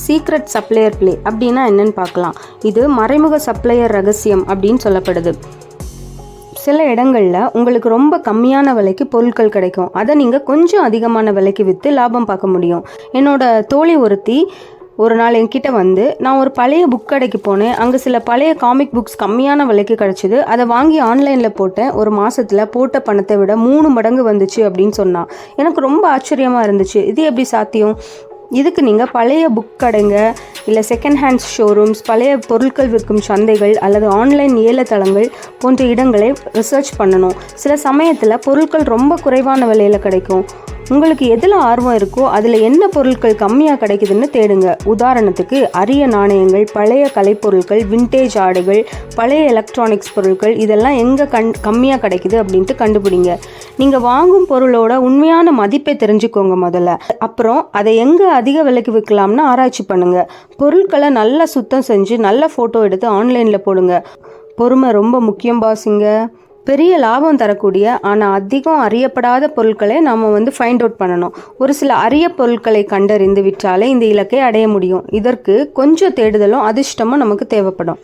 Secret supplier play அப்படின்னா என்னன்னு பார்க்கலாம். இது மறைமுக சப்ளையர் ரகசியம் அப்படின்னு சொல்லப்படுது. சில இடங்களில் உங்களுக்கு ரொம்ப கம்மியான விலைக்கு பொருட்கள் கிடைக்கும். அதை நீங்கள் கொஞ்சம் அதிகமான விலைக்கு விற்று லாபம் பார்க்க முடியும். என்னோட தோழி ஒருத்தி ஒரு நாள் என்கிட்ட வந்து, நான் ஒரு பழைய புக் கடைக்கு போனேன், அங்கே சில பழைய காமிக் புக்ஸ் கம்மியான விலைக்கு கிடச்சிது, அதை வாங்கி ஆன்லைனில் போட்டேன், ஒரு மாதத்தில் போட்ட பணத்தை விட 3 மடங்கு வந்துச்சு அப்படின்னு சொன்னான். எனக்கு ரொம்ப ஆச்சரியமாக இருந்துச்சு. இது எப்படி சாத்தியம்? இதுக்கு நீங்கள் பழைய புக் கடைங்க, இல்லை செகண்ட் ஹேண்ட்ஸ் ஷோரூம்ஸ், பழைய பொருட்கள் விற்கும் சந்தைகள் அல்லது ஆன்லைன் ஏலத்தளங்கள் போன்ற இடங்களை ரிசர்ச் பண்ணணும். சில சமயத்தில் பொருட்கள் ரொம்ப குறைவான விலையில் கிடைக்கும். உங்களுக்கு எதில் ஆர்வம் இருக்கோ அதில் என்ன பொருட்கள் கம்மியாக கிடைக்குதுன்னு தேடுங்க. உதாரணத்துக்கு அரிய நாணயங்கள், பழைய கலைப்பொருட்கள், விண்டேஜ் ஆடைகள், பழைய எலக்ட்ரானிக்ஸ் பொருட்கள், இதெல்லாம் எங்கே கம்மியாக கிடைக்குது அப்படின்ட்டு கண்டுபிடிங்க. நீங்கள் வாங்கும் பொருளோட உண்மையான மதிப்பை தெரிஞ்சுக்கோங்க முதல்ல. அப்புறம் அதை எங்கே அதிக விலைக்கு விற்கலாம்னு ஆராய்ச்சி பண்ணுங்கள். பொருட்களை நல்லா சுத்தம் செஞ்சு நல்ல ஃபோட்டோ எடுத்து ஆன்லைனில் போடுங்க. பொறுமை ரொம்ப முக்கியம் பாஸுங்க. பெரிய லாபம் தரக்கூடிய ஆனால் அதிகம் அறியப்படாத பொருட்களை நாம் ஃபைண்ட் அவுட் பண்ணணும். ஒரு சில அரிய பொருட்களை கண்டறிந்து விற்றாலே இந்த இலக்கை அடைய முடியும். இதற்கு கொஞ்சம் தேடுதலும் அதிர்ஷ்டமும் நமக்கு தேவைப்படும்.